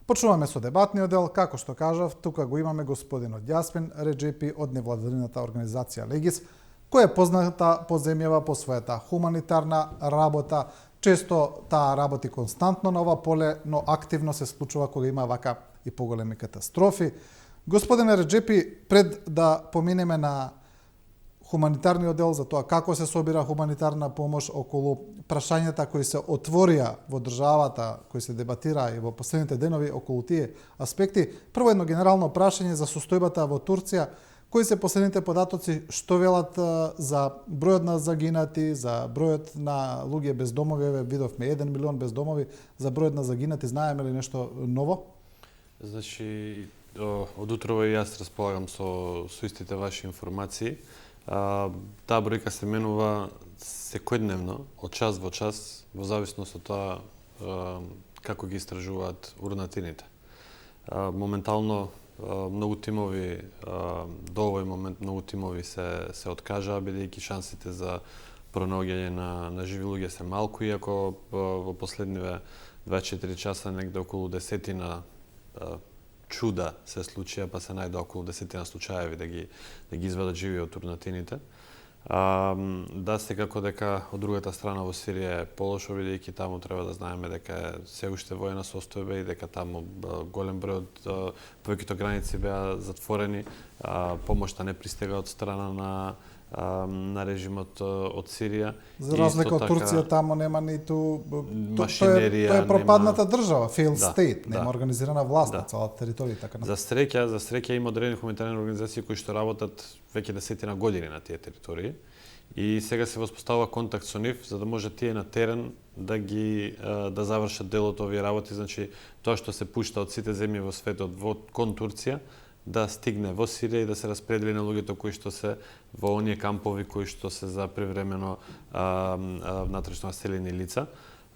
Почнуваме со дебатниот дел, како што кажав, тука го имаме господинот Јасмин Реджепи од невладината организација Легис, која е позната по земјава по својата хуманитарна работа. Често таа работи константно на ова поле, но активно се случува кога има вака и поголеми катастрофи. Господине Реджепи, пред да поминеме на хуманитарниот дел за тоа како се собира хуманитарна помош околу прашањата кои се отворија во државата, кои се дебатира и во последните денови околу тие аспекти, прво едно генерално прашање за состојбата во Турција, кои се последните податоци, што велат за бројот на загинати, за бројот на луѓе без домови, видовме 1 милион без домови, за бројот на загинати, знаеме ли нешто ново? Значи, од утрово и јас располагам со истите ваши информации. Таа бројка се менува секојдневно, од час во час, во зависност од тоа како ги истражуваат урнатините. Моментално многу тимови, до овој момент многу тимови се откажаа, бидејќи шансите за пронаоѓање на живи луѓе се малку, иако во последниве 24 часа негде околу 10 чуда се случија, па се најде околу 10 случаеви да ги извадат живи од урнатините. Да, секако дека од другата страна во Сирија е полошо, бидејќи таму треба да знаеме дека е се уште воена состојба и дека таму голем број од повеќето граници беа затворени, помошта не пристига од страна на режимот од Сирија. За разлика од Турција, таму нема ниту машинерија, тоа е пропадната држава, failed Да, state, нема да. организирана власт на Да. целата територија, така За среќа има одредени хуманитарни организации кои што работат веќе десетина години на тие територии и сега се воспоставува контакт со нив за да може тие на терен да завршат делот овие работи, значи тоа што се пушта од сите земји во светот кон Турција да стигне во Сирија и да се распредели на луѓето кои што се во оние кампови кои што се за привремено внатрешно населени лица.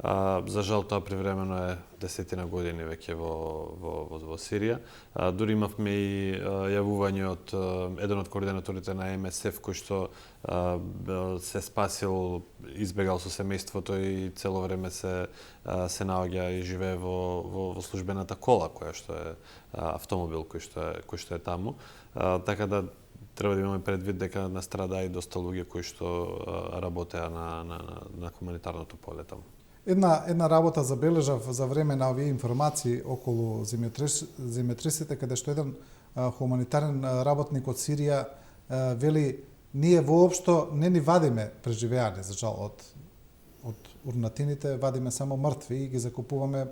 За жал тоа привремено е десетина години веќе во Сирија. Дури имавме и јавување од еден од координаторите на МСФ кој што се спасил, избегал со семејството и цело време се наоѓа и живее во службената кола која што е автомобил кој што е таму. Така да треба да имаме предвид дека настрадаа и доста луѓе кои што работеа на хуманитарното поле таму. Една работа забележав за време на овие информации околу земјотресите, каде што еден хуманитарен работник од Сирија вели ние воопшто не ни вадиме преживеани, за жал, од урнатините, вадиме само мртви и ги закупуваме,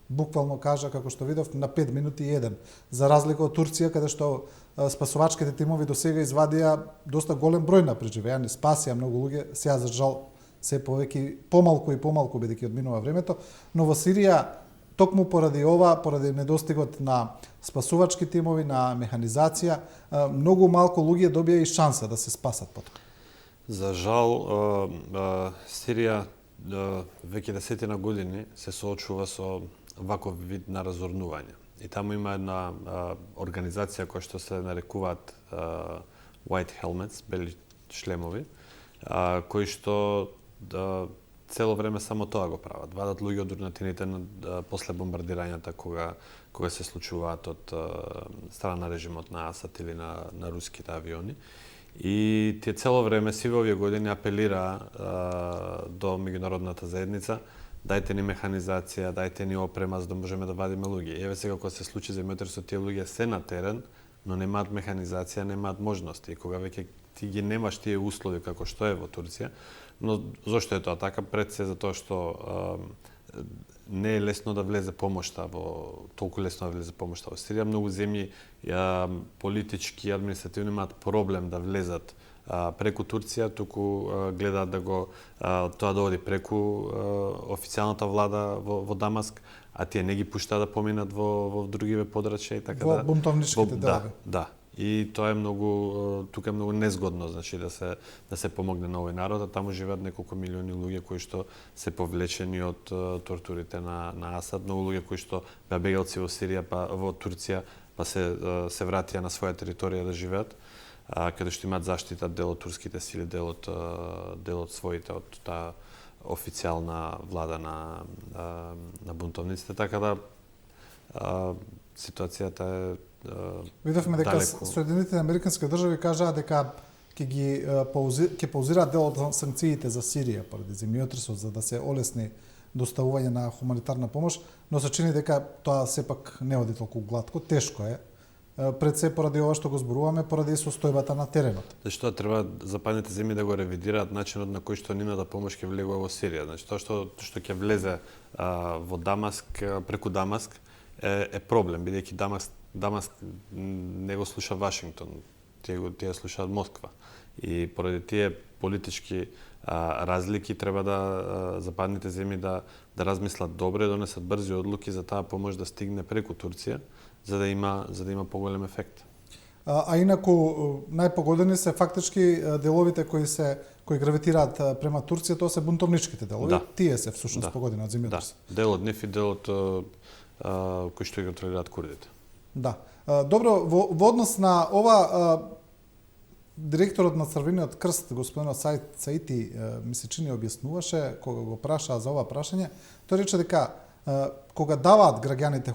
буквално кажа, како што видов, на 5 минути еден. За разлика од Турција, каде што спасувачките тимови до сега извадија доста голем број на преживеани, спасија многу луѓе, сега за жал се повеќе помалку и помалку бидејќи одминува времето, но во Сирија токму поради недостигот на спасувачки тимови, на механизација, многу малку луѓе добија и шанса да се спасат потоа. За жал, Сирија веќе десетина години се соочува со ваков вид на разорнување. И таму има една организација која што се нарекуваат White Helmets, бели шлемови, кои што цело време само тоа го прават. Вадат луѓе од урнатините после бомбардирањата кога се случуваат од страна на режимот на Асад или на руските авиони. И тие цело време си во овие години апелираа до меѓународната заедница: дајте ни механизација, дајте ни опрема за да можеме да вадиме луѓе. Еве сега кога се случи земјотресот, тие луѓе се на терен, но немаат механизација, немаат можности. И кога веќе ти ги немаш тие услови како што е во Турција, но зошто е тоа така? Пред се затоа што не е лесно да влезе помошта толку лесно да влезе помошта во Сирија. Многу земји политички и административно имаат проблем да влезат преку Турција, туку гледаат да тоа да оди преку официјалната влада во Дамаск, а тие не ги пуштаат да поминат во другиве подрачја и така во бунтовничките делови. Да. И тоа е тука е многу незгодно, значи да се помогне на овој народ, а таму живеат неколку милиони луѓе кои што се повлечени од тортурите на Асад, многу луѓе кои што беа бегалци во Сирија, па во Турција, па се вратија на своја територија да живеат, каде што имаат заштита дел од турските сили, дел од своите, од таа официјална влада на бунтовниците, така да ситуацијата е Видовме дека далеку. Соединетите американски држави кажаа дека ќе паузираат дел од санкциите за Сирија поради земјотресот за да се олесни доставување на хуманитарна помош, но се чини дека тоа сепак не оди толку глатко, тешко е. Пред се поради ова што го зборуваме, поради состојбата на теренот. Зашто треба западните земји да го ревидираат начинот на кој што нивната помош ќе влегува во Сирија. Значи тоа што ќе влезе во Дамаск преку Дамаск е проблем, бидејќи Дамаск не го слуша Вашингтон, тие слушаат Москва. И поради тие политички разлики треба да западните земји да размислат добро и донесат брзи одлуки за таа помош да стигне преку Турција, за да има поголем ефект. А инаку најпогодени се фактички деловите кои гравитираат према Турција, тоа се бунтовничките делови. Да. Тие се всушност погодени од земјотресот. Да, дел од нив и дел од кои што ги контролираат курдите. Да. Добро, во однос на ова, директорот на Црвениот крст, господинот Саид Саити, ми се чини објаснуваше, кога го прашаа за ова прашање, тој рече дека кога даваат граѓаните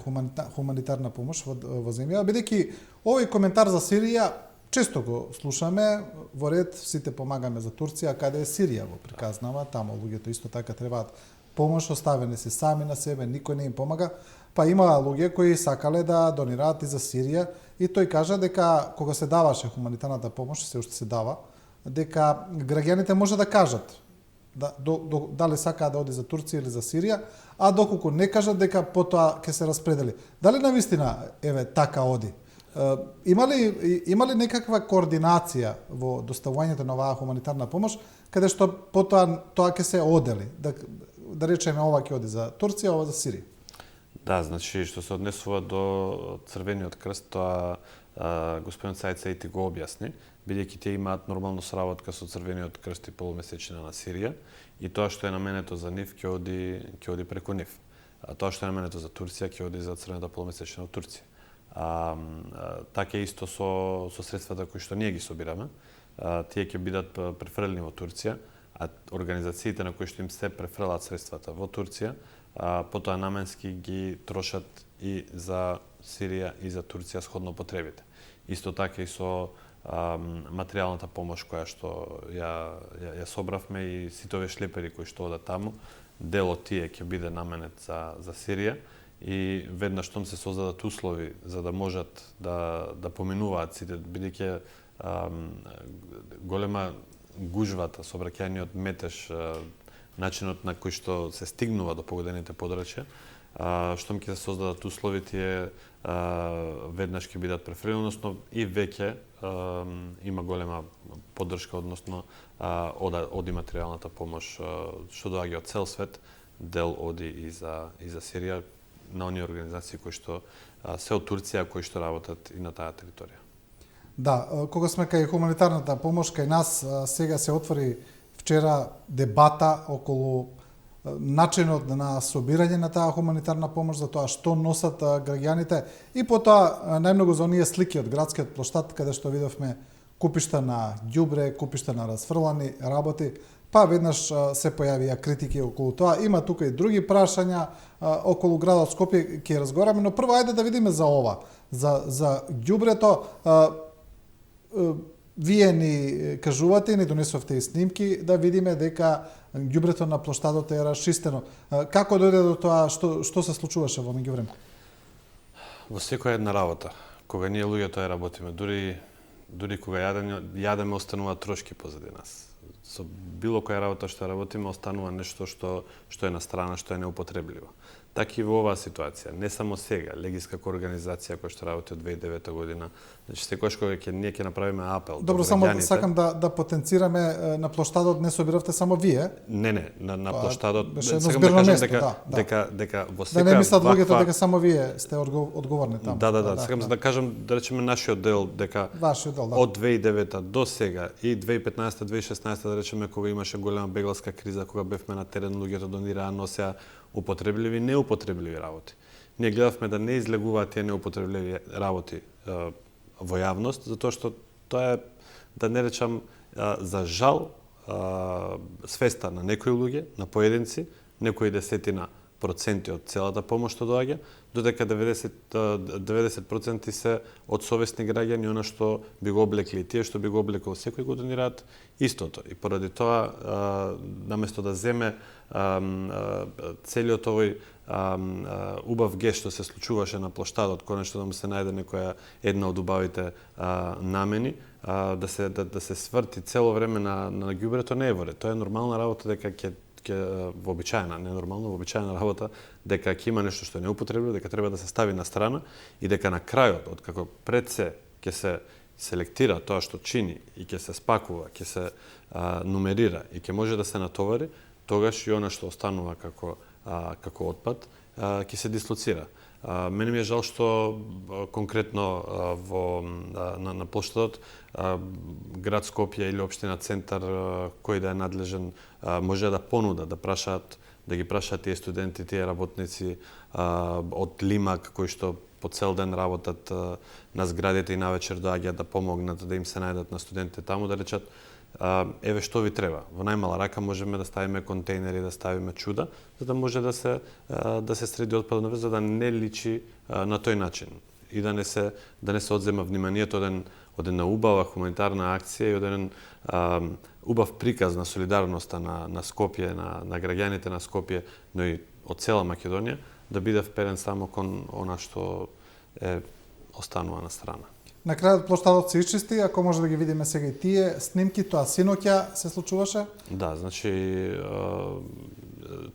хуманитарна помош во земја, бидејќи овој коментар за Сирија често го слушаме, во ред сите помагаме за Турција, каде е Сирија во приказнава, таму луѓето исто така требаат помош, оставени се сами на себе, никој не им помага, па има луѓе кои сакале да донираат и за Сирија, и тој кажа дека кога се даваше хуманитарната помош, се уште се дава, дека граѓаните може да кажат дали сакаат да оди за Турција или за Сирија, а доколку не кажат дека потоа ќе се распредели. Дали навистина така оди? Има ли некаква координација во доставувањето на оваа хуманитарна помош, каде што потоа тоа ќе се одели? Да речеме ова ќе оди за Турција, ова за Сирија. Да, значи што се однесува до Црвениот крст, тоа господин Саид Саити го објасни, бидејќи тие имаат нормално сработка со Црвениот крст и полумесечина на Сирија, и тоа што е наменето за нив ќе оди преку нив. А тоа што е наменето за Турција ќе оди за Црвената полумесечина од Турција. Така исто со средствата кои што ние ги собираме, тие ќе бидат префрлени во Турција, а организациите на кои што им се префрлаат средствата во Турција, потоа наменски ги трошат и за Сирија и за Турција сходно потребите. Исто така и со материјалната помош која што ја собравме и сите овие шлепери кои што одат таму, дел од тие ќе биде наменет за Сирија и веднаш штом се создадат услови за да можат да поминуваат сите, бидејќи голема гужвата, сообраќајниот метеж, начинот на кој што се стигнува до погодените подрачја, штом ќе се создадат услови, тие веднаш ќе бидат префрлени, односно и веќе има голема поддршка, односно оди материјалната помош што доаѓа од цел свет, дел оди и за Сирија на оние организации кои што се од Турција, кои што работат и на таа територија. Да, кога сме кај хуманитарната помош, кај нас сега се отвори вчера дебата околу начинот на собирање на таа хуманитарна помош, за тоа што носат граѓаните и потоа најмногу за оние слики од градскиот плоштад каде што видовме купишта на ѓубре, купишта на расфрлани работи, па веднаш се појавија критики околу тоа. Има тука и други прашања околу градот Скопје, ќе разговараме, но прво ајде да видиме за ова, за ѓубрето. Вие ни кажувате, ни донесовте и снимки, да видиме дека ѓубрето на плоштадот е расчистено. Како дојде до тоа, што се случуваше во меѓувреме? Во секоја една работа, кога ние луѓето ја работиме, дури кога јадеме, останува трошки позади нас. Со било која работа што работиме, останува нешто што е на страна, што е неупотребливо. Така и во оваа ситуација, не само сега, Легис како организација која што работи од 2009 година, значи секогаш кога ние ќе направиме апел. Добро, само сакам да потенцираме, на плоштадот не собиравте само вие. Не, на плоштадот сакам да кажам дека во секоја да не мислат луѓето дека само вие сте одговорни таму. Да, сакам да кажам, да речеме нашиот дел, дека вашиот дел, од 2009 до сега и 2015-2016 да речеме кога имаше голема бегларска криза, кога бевме на терен, луѓето донираа, носеа употребливи и неупотребливи работи. Ние гледавме да не излегуваат тие неупотребливи работи во јавност, затоа што тоа е, да не речам, за жал, свеста на некои луѓе, на поединци, некои десетина проценти од целата помош што доаѓа, додека 90% се од совесни граѓани, она што би го облекли и тие што би го облекол секој го донираат истото. И поради тоа, наместо да земе целиот овој убав гест што се случуваше на плоштадот, конечно да му се најде некоја една од убавите намени, да се сврти цело време на ѓубрето не е во ред. Тоа е нормална работа дека ќе вообичаена, не нормална, вообичаена работа, дека ќе има нешто што е неупотребливо, дека треба да се стави на страна и дека на крајот, откако пред се ќе се селектира тоа што чини и ќе се спакува, ќе се нумерира и ќе може да се натовари, тогаш и она што останува како отпад ќе се дислоцира. Мене ми е жал што конкретно на плоштадот град Скопје или општина Центар, кој да е надлежен, може да понуда, да ги прашаат тие студенти, тие работници од Лимак, кои што по цел ден работат на зградите и навечер доаѓаат да помогнат, да им се најдат на студентите таму, да речат еве што ви треба. Во најмала рака можеме да ставиме контейнери, да ставиме чуда, за да може да се среди отпадот, за да не личи на тој начин и да не се одзема вниманието од една убава хуманитарна акција и од еден убав приказ на солидарноста на Скопје, на граѓаните на Скопје, но и од цела Македонија, да биде вперен само кон она што останува на страна. На крајот плоштадот се исчисти, ако може да ги видиме сега и тие снимки, тоа синоќа се случуваше? Да, значи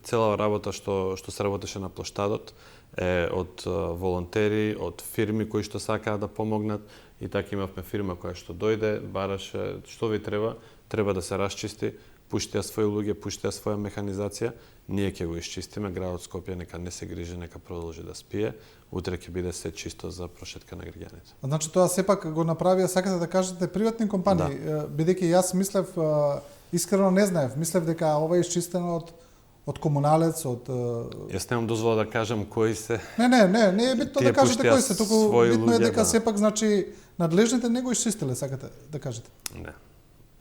цела работа што се работеше на плоштадот е од волонтери, од фирми кои што сакаат да помогнат, и така имавме фирма која што дојде, бараше што ви треба да се расчисти, пуштија своји луѓе, пуштија своја механизација, ние ќе го исчистиме, градот Скопје нека не се грижи, нека продолжи да спие, утре ќе биде се чисто за прошетка на граѓаните. Значи тоа сепак го направија, сакате да кажете, приватни компании, бидејќи јас мислев, искрено не знаев, мислев дека ова е исчистено од комуналец, од... Јас немам дозвола да кажам кои се... Не е битно да кажете кои се, туку битно е дека сепак, значи, надлежните не го исчистиле, сакате да кажете?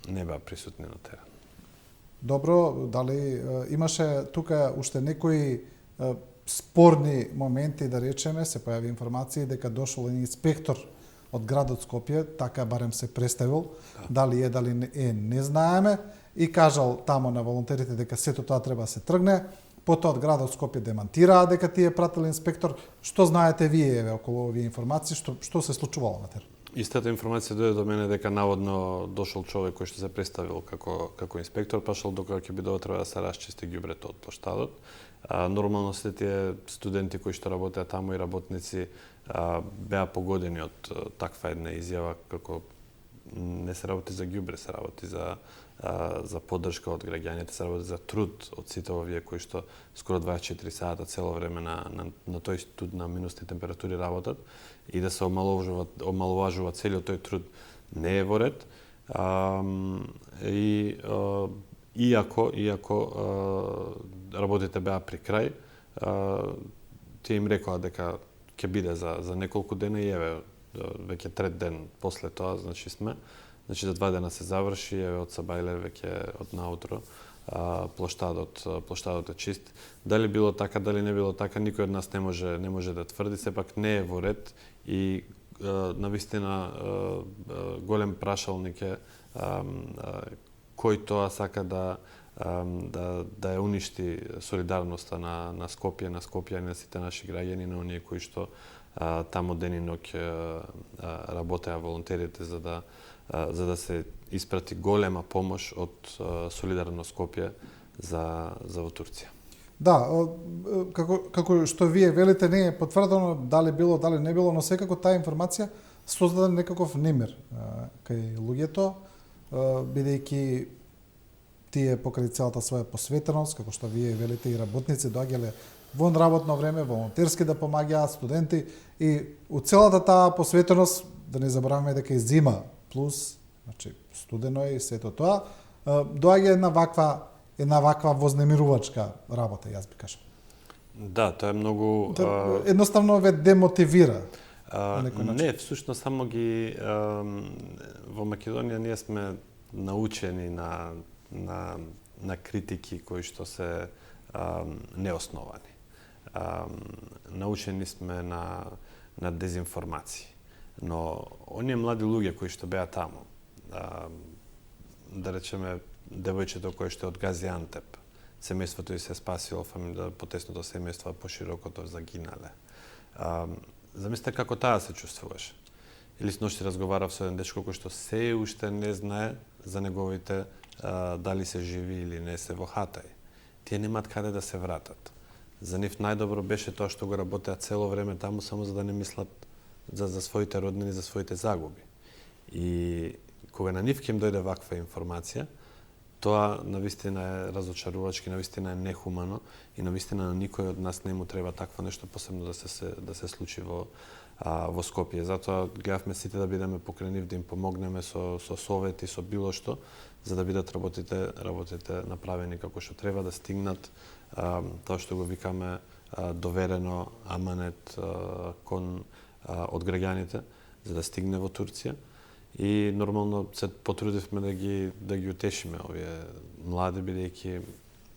Не беа присутни на терен. Добро, дали имаше тука уште некои спорни моменти, да речеме, се појави информации дека дошол инспектор од градот Скопје, така барем се представил, дали е, дали не знаеме, и кажал тамо на волонтерите дека сето тоа треба да се тргне, потоа од градот Скопје демантираа дека тие пратил инспектор. Што знаете вие околу овие информации, што се случувало на терен? Истата информација дојде до мене дека наводно дошол човек кој што се представил како инспектор, прашал докога ќе биде треба да се расчисти ѓубрето од плоштадот. Нормално сите тие студенти кои што работеа таму и работници беа погодени од таква една изјава, како не се работи за ѓубре, се работи за поддршка од граѓаните, се работи за труд од сите овие кои што скоро 24 сата цело време на тој студ, на минусни температури работат, и да се омаловажува целиот тој труд не е во ред. Иако работите беа при крај, тие им рекоа дека ќе биде за неколку дена, и еве веќе трет ден после тоа, значи за 2 дена се заврши, еве од Сабајле веќе од наутро плоштадот е чист. Дали било така, дали не било така, никој од нас не може да тврди, сепак не е во ред и навистина голем прашалник е кој тоа сака да ја уништи солидарноста на Скопје, на скопјани, на сите наши граѓани, на оние кои што таму ден и ноќ работеа волонтерите за да се испрати голема помош од Солидарно Скопје за во Турција. Да, како што вие велите, не е потврдено дали било, дали не било, но секако таа информација создаде некаков немир кај луѓето, бидејќи тие покрај целата своја посветеност, како што вие велите, и работници доаѓале вон работно време, волонтерски да помагаат, студенти, и у целата таа посветеност, да не забораваме дека и зима плюс, значи студено е и сето тоа, доаѓа една ваква вознемирувачка работа, јас би кажам. Да, тоа е многу... Едноставно ве демотивира. Не, всушност само ги... Во Македонија ние сме научени на критики кои што се неосновани. научени сме на дезинформации. Но оние млади луѓе кои што беа таму, да речеме девојчето кој што е од Газиантеп, семејството и се спасило, потесното семејство, поширокото загинале. Замислете како таа се чувствуваше. Или сношти разговарав со еден дечко кој што се уште не знае за неговите дали се живи или не се во Хатај. Тие немаат каде да се вратат. За нив најдобро беше тоа што го работеа цело време таму само за да не мислат за своите роднини, за своите загуби. И кога на нив ќе им дојде ваква информација, тоа навистина е разочарувачки, навистина е нехумано и навистина на никој од нас не му треба такво нешто посебно да се случи во Скопје. Затоа гледавме сите да бидеме покрај нив, да им помогнеме со совети, со било што, за да бидат работите направени како што треба, да стигнат тоа што го викаме доверено аманет кон од граѓаните, за да стигне во Турција. И нормално се потрудивме да ги утешиме овие млади, бидејќи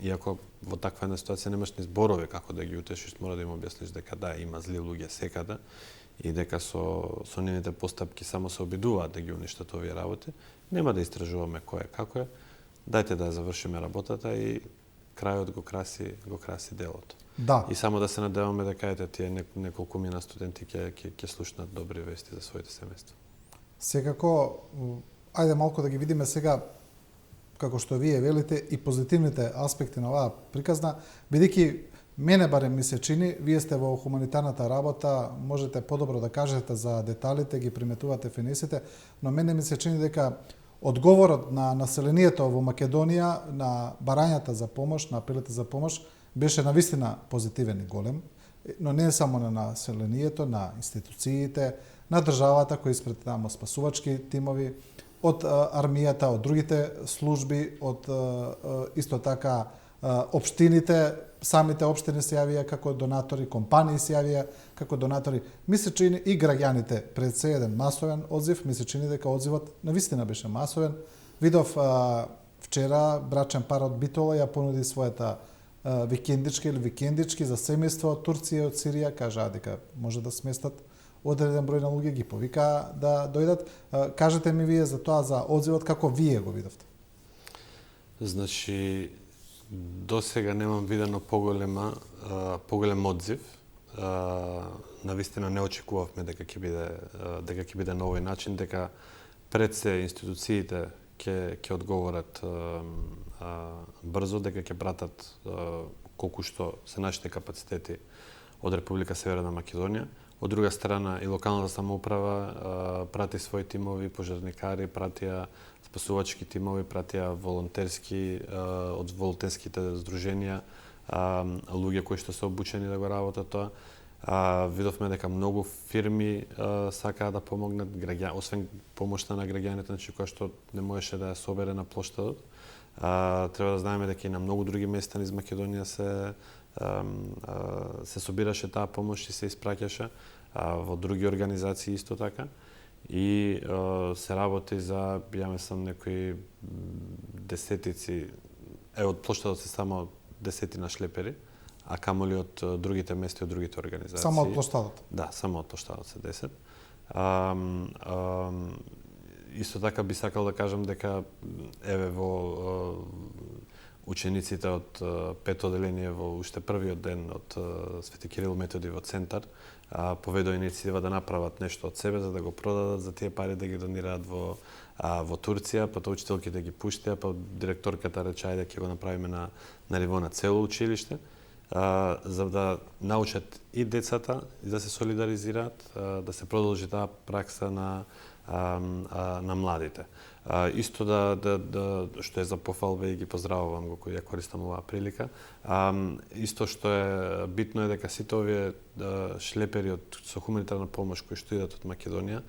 иако во таква една ситуација немаш ни зборови како да ги утешиш, мора да им објасниш дека да, има зли луѓе секаде и дека со нивните постапки само се обидуваат да ги уништат овие работи. Нема да истражуваме кој е како е. Дајте да завршиме работата и крајот го краси делото. Да. И само да се надеваме дека ете тие неколку мина студенти ќе слушнат добри вести за своите семејства. Секако, ајде малку да ги видиме сега, како што вие велите, и позитивните аспекти на оваа приказна, бидејќи мене барем ми се чини, вие сте во хуманитарната работа, можете подобро да кажете за деталите, ги приметувате финесите, но мене ми се чини дека одговорот на населението во Македонија на барањата за помош, на апелите за помош, беше навистина позитивен и голем, но не само на населението, на институциите, на државата кои испред тамо спасувачки тимови, од армијата, од другите служби, од исто така општините, самите општини се јавија како донатори, компании се јавија како донатори. Ми се чини и граѓаните пред се еден масовен одзив, ми се чини дека одзивот навистина беше масовен. Видов вчера брачен пар од Битола ја понуди својата викендичка или викендички за семејство од Турција и од Сирија, кажаа дека може да сместат одреден број на луѓе, ги повика да дојдат. Кажете ми вие за тоа, за одзивот, како вие го видовте? Значи, до сега немам видено поголем одзив. Навистина не очекувавме дека ќе биде на овој начин, дека пред се институциите ќе одговорат брзо, дека ќе пратат колку што се нашите капацитети од Република Северна Македонија. Од друга страна и локалната самоуправа прати своји тимови, пожарникари, пратија спасувачки тимови, пратија волонтерски од волонтерските здруженија, луѓе кои што се обучени да го работат тоа. Видовме дека многу фирми сакаа да помогнат, освен помошта на граѓаните, значи која што не можеше да ја собере на плоштадот. Треба да знаеме дека и на многу други места низ Македонија се собираше таа помош и се испраќаше во други организации исто така. И се работи за, ја мислам, некои десетици, од плоштадот се само десетина шлепери, а камоли од другите места и од другите организации. Само од плоштадот? Да, само од плоштадот се 10. Исто така би сакал да кажам дека еве во учениците од пето оделение во уште првиот ден од Свети Кирил Методи во центар поведоа иницијатива да направат нешто од себе за да го продадат, за тие пари да ги донираат во Турција, потоа учителките ги пуштија, па директорката рече ајде ќе го направиме на ниво на цело училиште, за да научат и децата и да се солидаризираат, да се продолжи таа пракса на младите. Исто што е за пофалба и ги поздравувам го кој ја користам оваа прилика. Исто што е битно е дека сите овие шлепери со хуманитарна помош кои што идат од Македонија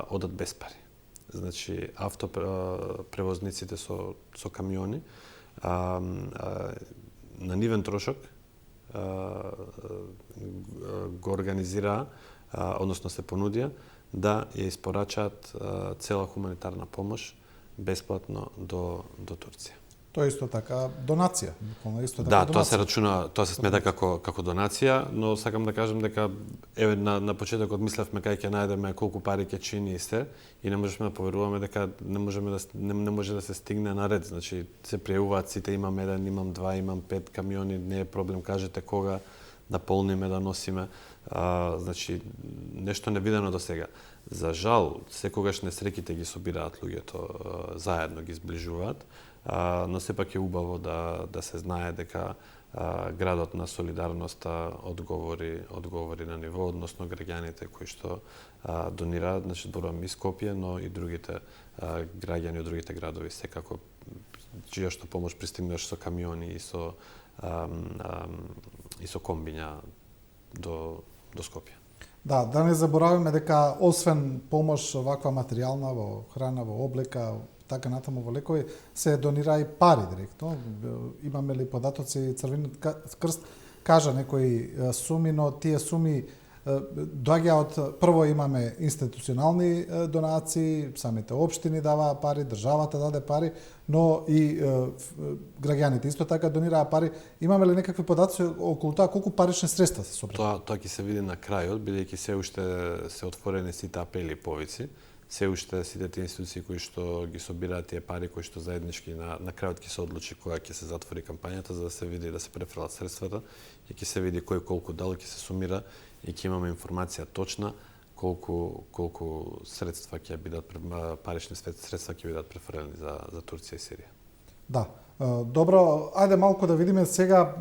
одат без пари. Значи автопревозниците со камиони на нивен трошок го организираа, односно се понудија да ја испорачаат цела хуманитарна помош бесплатно до Турција. Тоа е исто така донација, буквално исто така Да, донација. тоа се рачуна, тоа се смета како донација, но сакам да кажам дека еве на почетокот мислевме кај ќе најдеме колку пари ќе чини и се, и не можеме да поверуваме дека не може да се стигне на ред. Значи се пријавуваат сите, имам еден, имам два, имам 5 камиони, не е проблем, кажете кога да полниме, да носиме. Значи нешто невидено до сега. За жал, секогаш несреќите ги собираат луѓето заедно, ги сближуваат. Но сепак е убаво да се знае дека градот на солидарноста одговори на ниво, односно граѓаните кои што донираат, значи зборувам и Скопје, но и другите граѓани од другите градови секако чија што помош пристигнуваш со камиони и со комбиња до Скопје. Да не забораваме дека освен помош ваква материјална во храна, во облека, така натаму во лекови, се донира и пари директно. Имаме ли податоци, Црвениот крст кажа некои суми, но тие суми доаѓаат, прво имаме институционални донации, самите општини даваа пари, државата даде пари, но и граѓаните исто така донираа пари. Имаме ли некакви податоци околу тоа колку парични средства се собраа? Тоа ќе се види на крајот, бидејќи се уште се отворени сите апели и повици. Се уште сите тие институции кои што ги собираат тие пари, кои што заеднички на крајот ќе се одлучи кога ќе се затвори кампањата, за да се види да се префрлат средствата и ќе се види кој колку дал, ќе се сумира и ќе имаме информација точна колку средства ќе бидат парични средства ќе бидат префрлени за Турција и Сирија. Да. Добро, ајде малку да видиме сега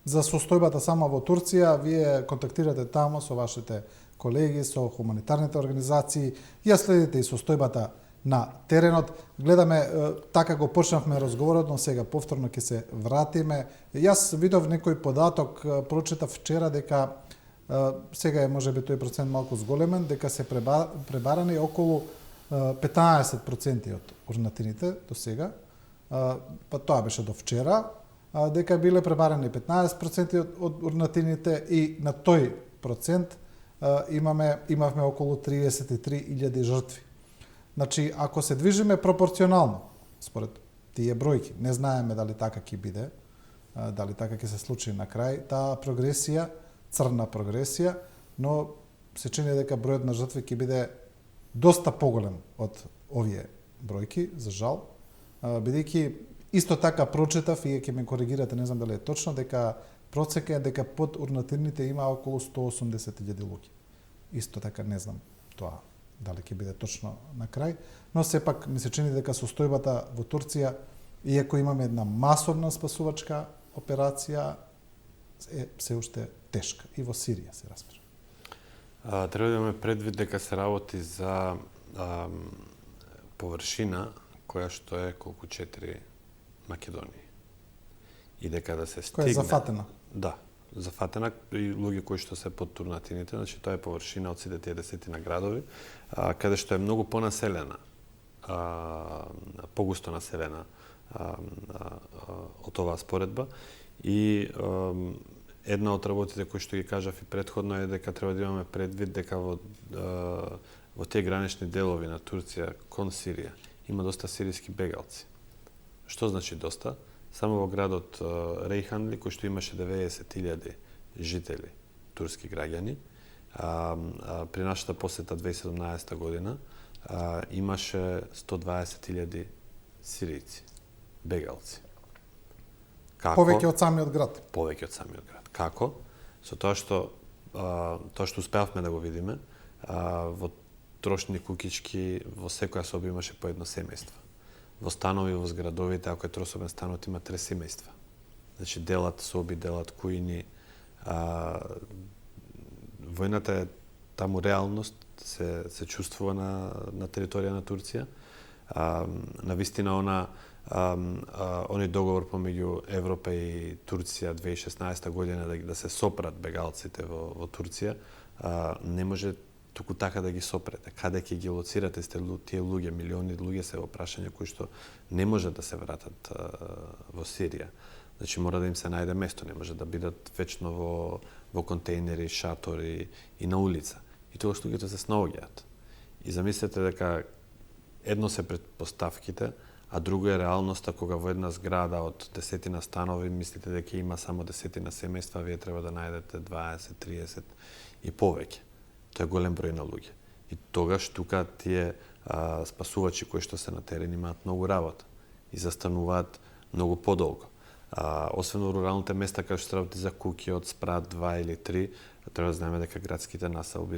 за состојбата сама во Турција. Вие контактирате таму со вашите колеги, со хуманитарните организации, ја следите и состојбата на теренот. Гледаме, така го почнавме разговорот, но сега повторно ќе се вратиме. Јас видов некој податок, прочитав вчера дека сега е можеби тој процент малку зголемен, дека се пребарани околу 15% од урнатините до сега. Па тоа беше до вчера, дека биле пребарани 15% од урнатините и на тој процент имавме околу 33.000 жртви. Значи, ако се движиме пропорционално, според тие бројки, не знаеме дали така ќе биде, дали така ќе се случи на крај, таа прогресија, црна прогресија, но се чини дека бројот на жртви ќе биде доста поголем од овие бројки, за жал, бидејќи исто така прочитав и ќе ме коригирате, не знам дали е точно, дека процека е дека под урнатините има околу 180.000 луѓе. Исто така не знам тоа дали ќе биде точно на крај, но сепак ми се чини дека состојбата во Турција, иако имаме една масовна спасувачка операција, е се уште тешка. И во Сирија се разбира. Треба да имаме предвид дека се работи за површина која што е колку 4 Македонија. И дека да се стигне... Која е зафатена. Да, зафатена и луѓе кои што се под турнатините, значи тоа е површина од сите тие десетина градови, каде што е многу понаселена, погусто населена од оваа споредба. И една од работите кои што ги кажав и претходно е дека треба да имаме предвид дека во тие гранични делови на Турција кон Сирија има доста сиријски бегалци. Што значи доста? Само во градот Рейханли, кој што имаше 90.000 жители, турски граѓани, при нашата посета 2017 година имаше 120.000 сиријци, бегалци. Како? Повеќе од самиот град. Повеќе од самиот град. Како? Со тоа што успеавме да го видиме, во трошни кукички во секоја соба имаше по едно семејство. Во станови, во зградовите, ако е трособен станот, има 3 семејства. Значи, делат соби, делат кујни. Војната е таму реалност, се чувствува на територија на Турција. Навистина, оној договор помеѓу Европа и Турција 2016 година да се сопрат бегалците во Турција, не може туку така да ги сопрете. Каде ќе ги лоцирате тие луѓе, милиони луѓе се во прашање кои што не може да се вратат во Сирија. Значи мора да им се најде место, не може да бидат вечно во контейнери, шатори и на улица. И тогаш луѓето се снаоѓаат. И замислете дека едно се претпоставките, а друго е реалноста кога во една зграда од десетина станови мислите дека има само десетина семејства, вие треба да најдете 20, 30 и повеќе. Тоа е голем број на луѓе. И тогаш тука тие спасувачи кои што се на терен имаат многу работа и застануваат многу подолго. Освен во руралните места каде што работи за куќи од спрат 2 или 3, треба да знаеме дека градските населби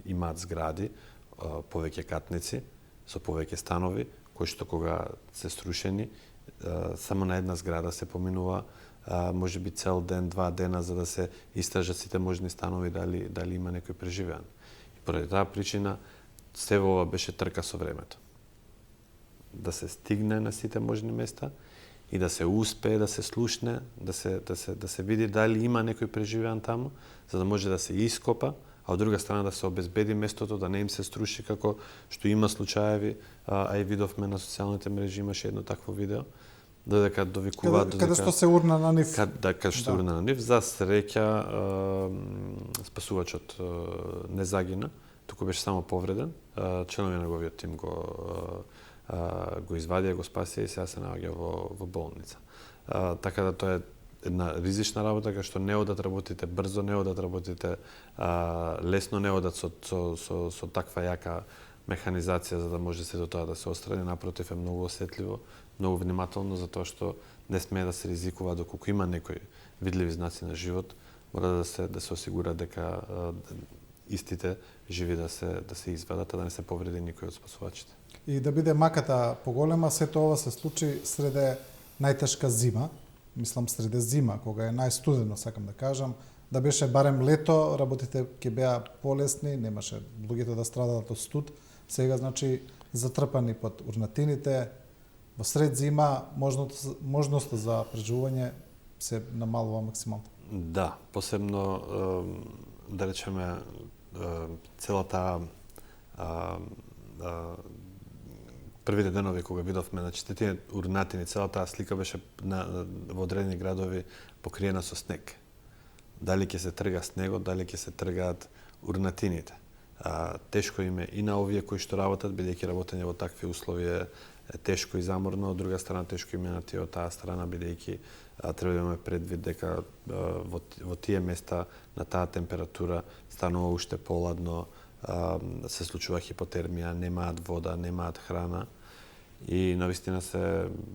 имаат згради, повеќе катници со повеќе станови, кои што кога се струшени, само на една зграда се поминува може би цел ден, 2 дена за да се истражат сите можни станови дали има некој преживеан. И поради таа причина се ова беше трка со времето. Да се стигне на сите можни места и да се успее да се слушне, да се види дали има некој преживеан таму, за да може да се ископа, а од друга страна да се обезбеди местото, да не им се струши како што има случаеви, а и видовме на социјалните мрежи, имаше едно такво видео, додека довикуваат... Каде што се урна на нив. Каде што урна на нив. За среќа, спасувачот не загина, туку беше само повреден. Членови на неговиот тим го извадија, го спасија и сега се наоѓа во болница. Така да тоа е една ризична работа, кај што не одат работите брзо, не одат работите лесно, не одат со таква јака механизација за да може сето тоа да се отстрани. Напротив, е многу осетливо, многу внимателно, затоа што не смее да се ризикува доколку има некои видливи знаци на живот, мора да се осигура дека истите живи да се извадат, а да не се повреди никој од спасувачите. И да биде маката поголема, сето ова се случи среде најтешка зима, мислам среде зима, кога е најстудено, сакам да кажам, да беше барем лето, работите ќе беа полесни, немаше луѓето да страдат од студ. Сега, значи, затрпани под урнатините, во сред зима, можноста за преживување се намалува максимално. Да, посебно, да речеме, целата првите денови кога видовме, значи тие урнатини, целата слика беше во одредени градови покриена со снег. Дали ќе се трга снегот, дали ќе се тргаат урнатините. Тешко им е и на овие кои што работат, бидејќи работење во такви услови е тешко и заморно, од друга страна тешко им е на тие од таа страна, бидејќи треба да имаме предвид дека во тие места на таа температура станува уште поладно, се случува хипотермија, немаат вода, немаат храна и навистина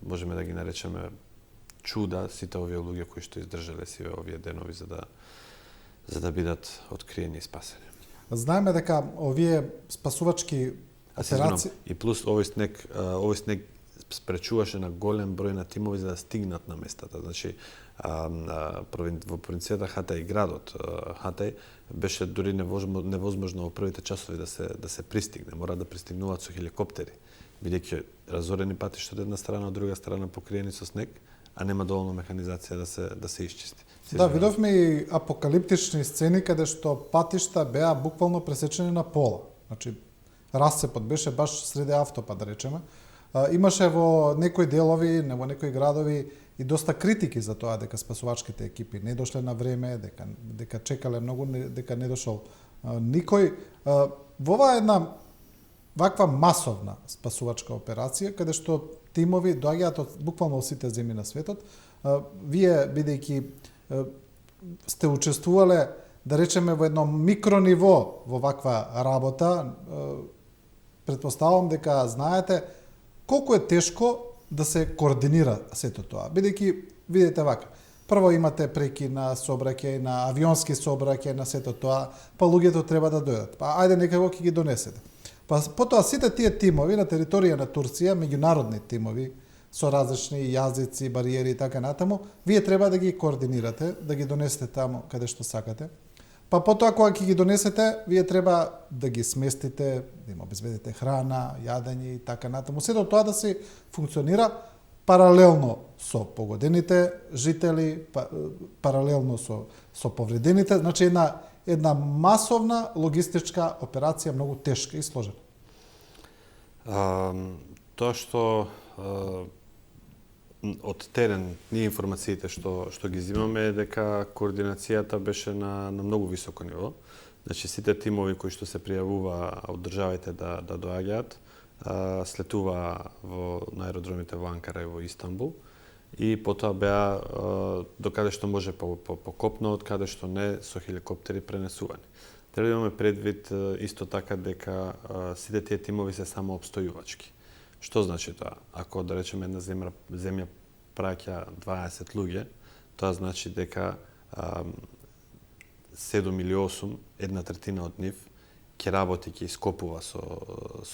можеме да ги наречеме чуда сите овие луѓе кои што издржале сиве овие денови за да бидат откриени и спасени. Знаеме дека овие спасувачки операции и плюс овој снег спречуваше на голем број на тимови за да стигнат на местата. Значи, во провинцијата Хатај и градот Хатај беше дури невозможно во првите часови да се пристигне. Мора да пристигнуваат со хеликоптери, бидејќи разорени патишта од една страна, од друга страна покриени со снег, а нема доволно механизација да се исчисти. Да, видовме и апокалиптични сцени каде што патишта беа буквално пресечени на пола. Значи, расцепот беше баш среде автопат, да речеме. Имаше во некои делови, во некои градови и доста критики за тоа дека спасувачките екипи не дошле на време, дека чекале многу, дека не дошол никој. Во оваа една ваква масовна спасувачка операција, каде што тимови доаѓаат од буквално сите земји на светот, вие бидејќи сте учествувале, да речеме, во едно микрониво во ваква работа, претпоставувам дека знаете колку е тешко да се координира сето тоа. Бидејќи, видите вака, прво имате преки на сообраќај, на авионски сообраќај, на сето тоа, па луѓето треба да дојдат. Па ајде некако ќе ги донесете. Па потоа сите тие тимови на територија на Турција, меѓународни тимови, со различни јазици, бариери и така натаму, вие треба да ги координирате, да ги донесете таму каде што сакате. Па потоа кога ќе ги донесете, вие треба да ги сместите, да им обезбедите храна, јадење и така натаму. Сето тоа да се функционира паралелно со погодените жители, паралелно со повредените, значи една масовна логистичка операција, многу тешка и сложена. Тоа што од терен, ние информациите што ги земаме е дека координацијата беше на многу високо ниво. Значи сите тимови кои што се пријавува од државите да доаѓаат, слетува на аеродромите во Анкара и во Истанбул и потоа беа докаде што може по копно, од каде што не, со хеликоптери пренесувани. Треба да имаме предвид исто така дека сите тие тимови се само обстојувачки. Што значи тоа? Ако, да речеме, една земја праќа 20 луѓе, тоа значи дека 7 или 8, една третина од нив, ќе работи, ќе ископува со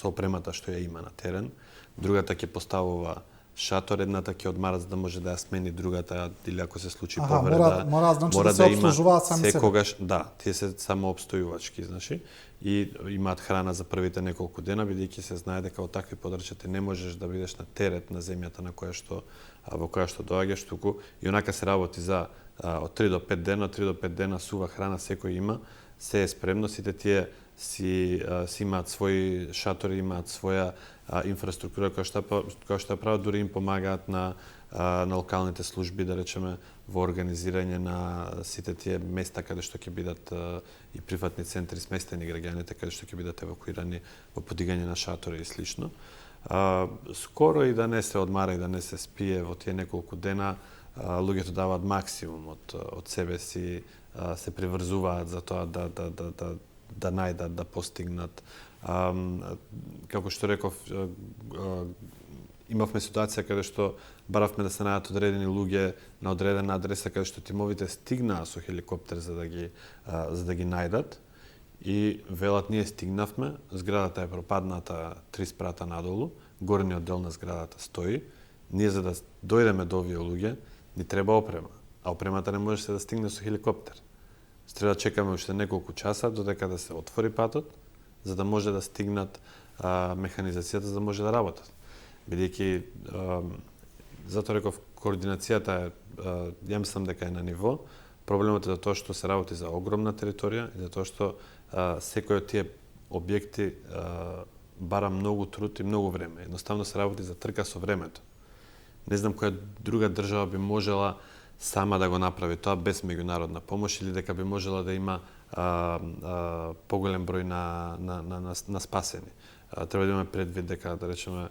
опремата што ја има на терен, другата ќе поставува шатор, едната ќе одмара за да може да ја смени другата, или ако се случи повреда, мора да обслужуваат сами себе. Да, тие се само обстојувачки, значи, и имаат храна за првите неколку дена, бидејќи се знае дека од такви подрачја ти не можеш да бидеш на терет на земјата на во која што доаѓаш, туку и онака се работи за од 3 до 5 дена, од 3 до 5 дена сува храна секој има, се е спремно, сите тие си имаат своји шатори, имаат своја инфраструктура која што ја прават, дури им помагаат на локалните служби, да речеме, во организирање на сите тие места каде што ќе бидат и приватни центри сместени граѓаните, каде што ќе бидат евакуирани во подигање на шатори и слично. Скоро и да не се одмара и да не се спие во тие неколку дена, луѓето даваат максимум од себе си, се приврзуваат за тоа да најдат, да постигнат. Како што реков, имавме ситуација каде што баравме да се најдат одредени луѓе на одредена адреса каде што тимовите стигнаа со хеликоптер за да ги најдат и велат ние стигнавме, зградата е пропадната 3 спрата надолу, горниот дел на зградата стои, ние за да дојдеме до овие луѓе ни треба опрема, а опремата не може да стигне со хеликоптер. Треба да чекаме уште неколку часа додека да се отвори патот, за да може да стигнат механизацијата за да може да работат. Бидејќи затоа реков координацијата е ја мислам дека е на ниво. Проблемот е за тоа што се работи за огромна територија и за тоа што секој од тие објекти бара многу труд и многу време. Едноставно се работи за трка со времето. Не знам која друга држава би можела сама да го направи тоа без меѓународна помош или дека би можела да има поголем број на спасени. Треба да имаме предвид дека, да речеме,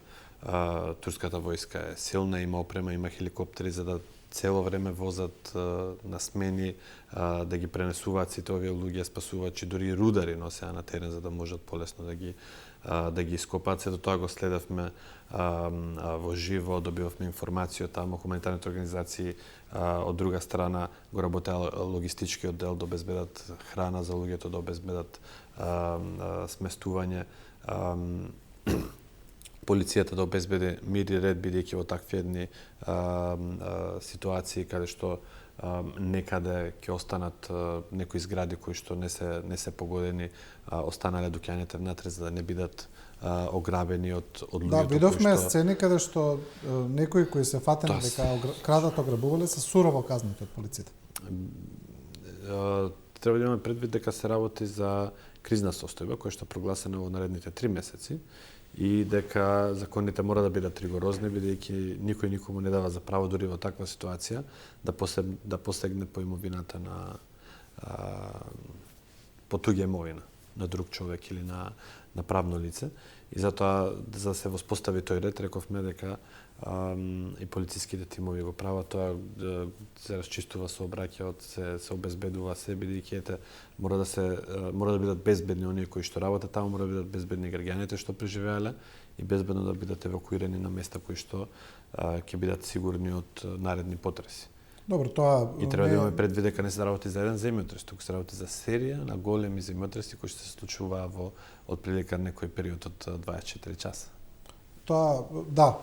турската војска е силна, има опрема, има хеликоптери за да цело време возат на смени, да ги пренесуваат сите овие луѓе, спасувачи, дури и рудари носеа на терен за да можат полесно да ги ископаат. Сето тоа го следевме во живо, добивавме информација таму, хуманитарните организации од друга страна го работеа логистичкиот дел да обезбедат храна за луѓето, да обезбедат сместување, полицијата да обезбеди мир и ред, бидејќи во такви едни ситуации каде што некаде ќе останат некои згради кои што не се погодени, останале дуќаните внатре за да не бидат ограбени од луѓето. Да, видовме сцени каде што некои кои се фатени дека крадат, ограбувале се сурово казнати од полицијата. Треба да имаме предвид дека се работи за кризна состојба која што прогласена во наредните 3 месеци и дека законите мора да бидат ригорозни, бидејќи никој никому не дава за право дури во таква ситуација да посегне по имовината по туѓа имовина на друг човек или на правно лице. И затоа, за да се воспостави тој ред, рековме дека и полициските тимови го прават тоа, се расчистува сообраќајот, се обезбедува се, бидејќи мора да бидат безбедни оние кои што работат таму, мора да бидат безбедни граѓаните што преживеале и безбедно да бидат евакуирани на места кои што ќе бидат сигурни од наредни потреси. Добро, тоа и треба да имаме предвид дека не се работи за еден земјотрес, туку се работи за серија на големи земјотреси кои што се случуваа во отприлика некој период од 24 часа. Тоа, да,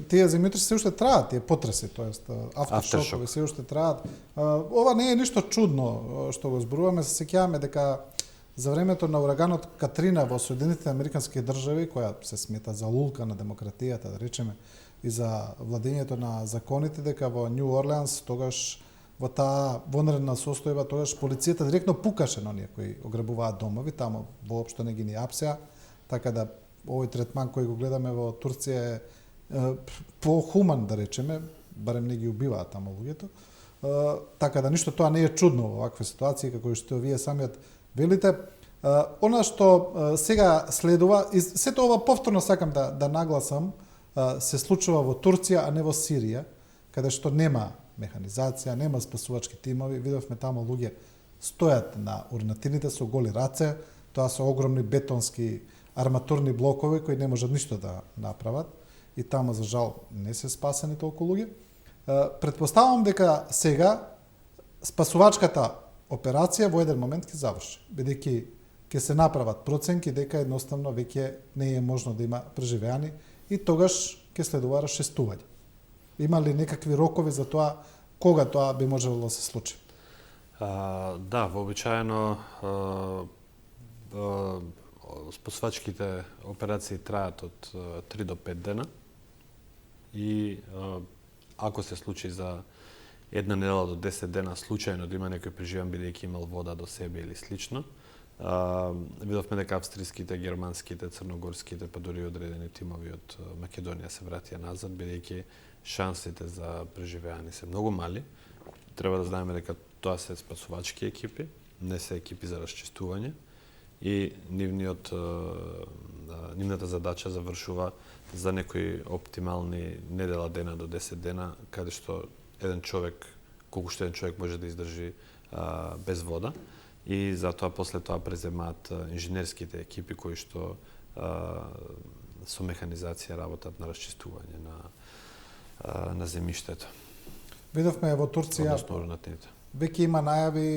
тие земјотреси се уште траат, тие потреси, тоест авторшокови се уште траат. Ова не е ништо чудно што го зборуваме, се сеќаваме дека за времето на ураганот Катрина во Соединетите американски држави, која се смета за лулка на демократијата, да речеме, и за владењето на законите, дека во Нью Орлеанс тогаш во таа вонредна состојба тогаш полицијата директно пукаше на оние кои ограбуваат домови, таму воопшто не ги ни апсеа, така да овој третман кој го гледаме во Турција е похуман, да речеме, барем не ги убиваат таму луѓето. Така да ништо тоа не е чудно во вакви ситуации како што вие самиот велите. Она што сега следува, и сето ова повторно сакам да нагласам, се случува во Турција, а не во Сирија, каде што нема механизација, нема спасувачки тимови. Видовме таму луѓе стојат на урнатините со голи раце, тоа се огромни бетонски арматурни блокови кои не можат ништо да направат и таму за жал не се спасени толку луѓе. Предпоставам дека сега спасувачката операција во еден момент ќе заврши, бидејќи ќе се направат проценки дека едноставно веќе не е можно да има преживеани и тогаш ќе следува расчистување. Има ли некакви рокови за тоа кога тоа би можело да се случи? Да, вообичаено спасувачките операции траат од 3 до 5 дена и ако се случи за една недела до 10 дена случајно да има некој преживеан бидејќи имал вода до себе или слично, видовме дека австриските, германските, црногорските, па дури одредени тимови од Македонија се вратија назад, бидејќи шансите за преживеани се многу мали. Треба да знаеме дека тоа се спасувачки екипи, не се екипи за расчистување и нивната задача завршува за некои оптимални недела дена до 10 дена, каде што еден човек, колку што еден човек може да издржи без вода. И затоа после тоа преземаат инженерските екипи кои што со механизација работат на расчистување на земјиштето. Видовме во Турција Односно веќе има најави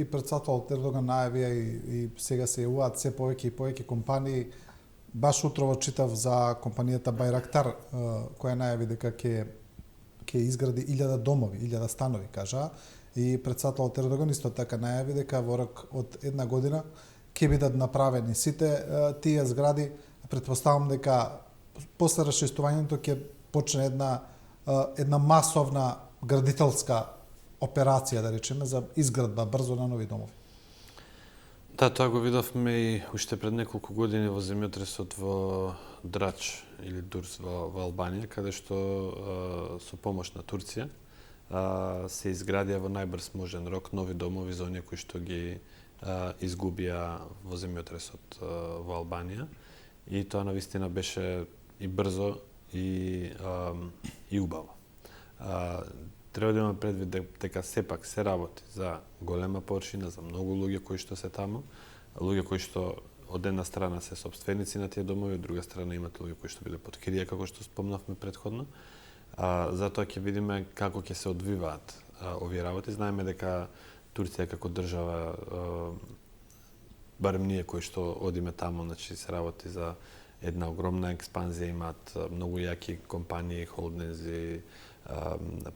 и председател Ердоган најавија и сега се јавуваат се повеќе и повеќе компании. Баш утрово читав за компанијата Байрактар која најави дека ќе изгради 1000 домови, 1000 станови, кажа. И председател Ердоган исто така најави дека во рок од една година ќе бидат направени сите тие згради. Претпоставам дека после расчистувањето ќе почне една масовна градителска операција, да речеме, за изградба брзо на нови домови. Да, тоа го видовме и уште пред неколку години во земјотресот во Драч или Дурс во Албанија, каде што со помош на Турција се изградија во најбрз можен рок нови домови за оние кои што ги изгубија во земјотресот во Албанија. И тоа навистина беше и брзо и убаво. Треба да имаме предвид дека сепак се работи за голема површина, за многу луѓе кои што се таму, луѓе кои што од една страна се сопственици на тие домови, од друга страна имат луѓе кои што биле под кирија, како што спомнавме претходно. Затоа ќе видиме како ќе се одвиваат овие работи. Знаеме дека Турција како држава, барем ние кои што одиме таму, значи се работи за една огромна експанзија, имаат многу јаки компании, холдинзи,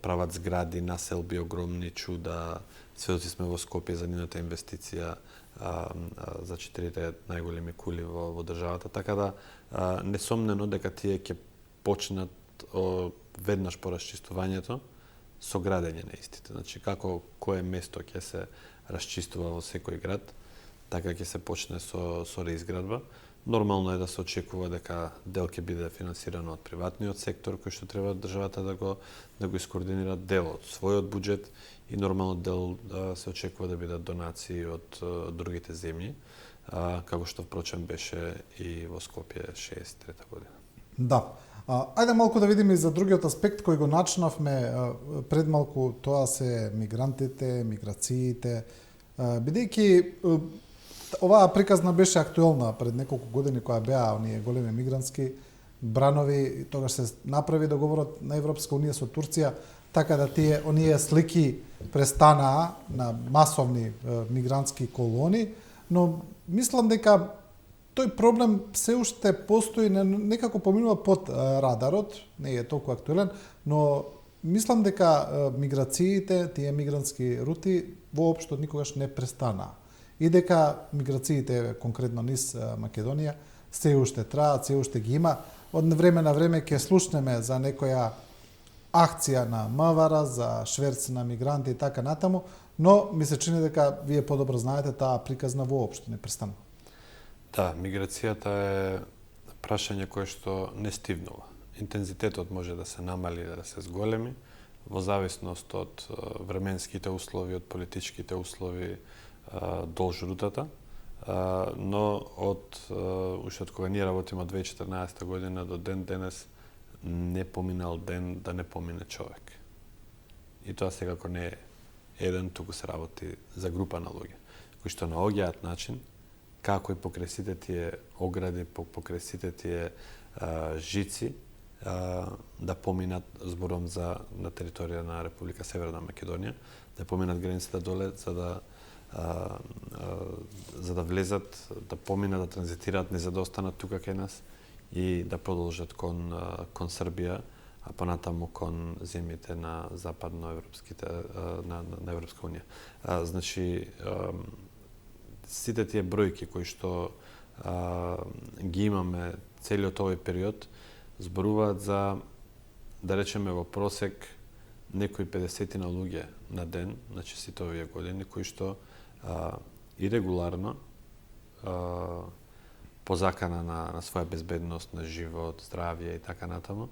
прават згради, населби огромни, чуда. Сведоци сме во Скопје за нивната инвестиција за 4 најголеми кули во државата, така да несомнено дека тие ќе почнат веднаш по расчистувањето со градење на истите. Значи како кое место ќе се расчистува во секој град, така ќе се почне со реизградба. Нормално е да се очекува дека дел ќе биде финансирано од приватниот сектор, кој што треба државата да го искоординира, дел од својот буџет и нормално дел се очекува да бидат донации од другите земји, како што впрочем беше и во Скопје 63-та година. Да. Ајде малку да видиме и за другиот аспект кој го начнавме пред малку, тоа се мигрантите, миграциите, бидејќи оваа приказна беше актуелна пред неколку години кога беа оние големи мигрантски бранови, тогаш се направи договорот на Европска унија со Турција, така да оние слики престанаа на масовни мигрантски колони, но мислам дека тој проблем се уште постои, некако поминува под радарот, не е толку актуелен, но мислам дека миграциите, тие мигрантски рути воопшто никогаш не престанаа. И дека миграциите конкретно низ Македонија се уште траат, се уште ги има. Од време на време ќе слушнеме за некоја акција на МВР, за шверц на мигранти и така натаму, но ми се чини дека вие подобро знаете таа приказна воопшто не престанува. Да, миграцијата е прашање кое што не стивнува. Интензитетот може да се намали, да се зголеми, во зависност од временските услови, од политичките услови долж рутата. но уште од кога ние работиме од 2014 година до ден денес не поминал ден да не помине човек. И тоа секако не е еден, туку се работи за група на луѓе, кои што наоѓаат начин како и покрај сите тие огради, покрај сите тие жици, да поминат, зборам за на територија на Република Северна Македонија, да поминат границата доле за да влезат, да поминат, да транзитираат, не за да останат тука кај нас и да продолжат кон Србија, а понатаму кон земјите на западноевропските на Европска унија. Значи сите тие бројки кои што ги имаме целиот овој период зборуваат за, да речеме, во просек некои 50 на луѓе на ден, значи сите овие години, кои што ирегуларно, по закана на своја безбедност, на живот, здравје и така натаму,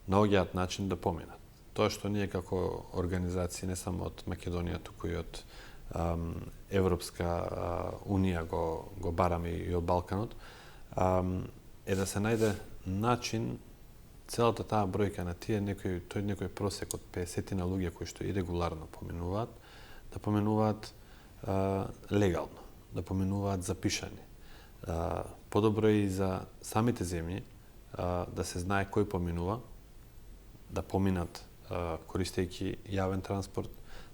наоѓаат начин да поминат. Тоа што ние како организации, не само од Македонија, туку и од Европска унија го бараме и од Балканот, е да се најде начин целата таа бројка на тој некој просек од 50 на луѓе кои што ирегуларно поминуваат, да поминуваат легално, да поминуваат запишани. Подобро е и за самите земји да се знае кој поминува, да поминат користејќи јавен транспорт,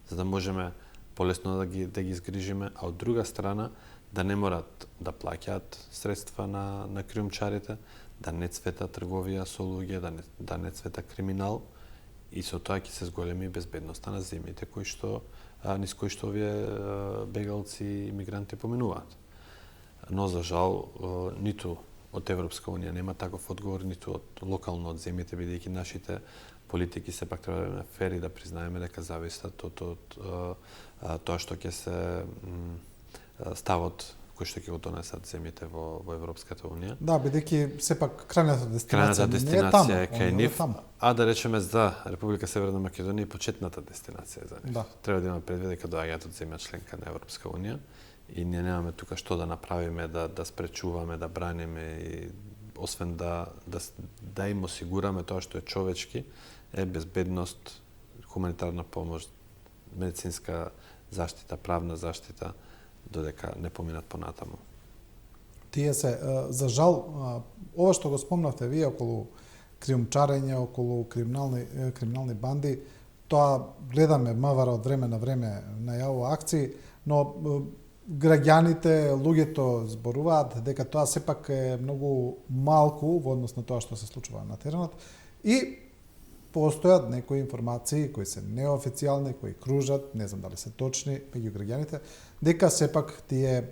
за да можеме полесно да ги згрижиме, а од друга страна да не морат да плаќаат средства на криумчарите, да не цвета трговија со луѓе, да не цвета криминал, и со тоа ќе се зголеми безбедноста на земјите низ кои што овие бегалци и мигранти поминуваат. Но за жал ниту од Европска унија нема таков одговор, ниту од локално од земјите, бидејќи нашите политики сепак треба да бидеме фер и да признаеме дека зависат од тоа што ќе се ставот кој што ќе го донесат земјите во Европската унија. Да, бидејќи сепак крајната дестинација е кај нив, а да речеме за Република Северна Македонија почетната дестинација за нив. Да. Треба да имаме предвид дека доаѓаат од земја членка на Европска унија и ние немаме тука што да направиме, да спречуваме, да браниме и освен да им осигураме тоа што е човечки, е безбедност, хуманитарна помош, медицинска заштита, правна заштита, додека не поминат понатаму. Тие се, за жал, ова што го спомнавте вие околу криумчарење, околу криминални банди, тоа гледаме МВР од време на време најавува акции, но граѓаните, луѓето зборуваат дека тоа сепак е многу малку во однос на тоа што се случува на теренот и постојат некои информации кои се неофицијални, кои кружат, не знам дали се точни меѓу граѓаните, дека сепак тие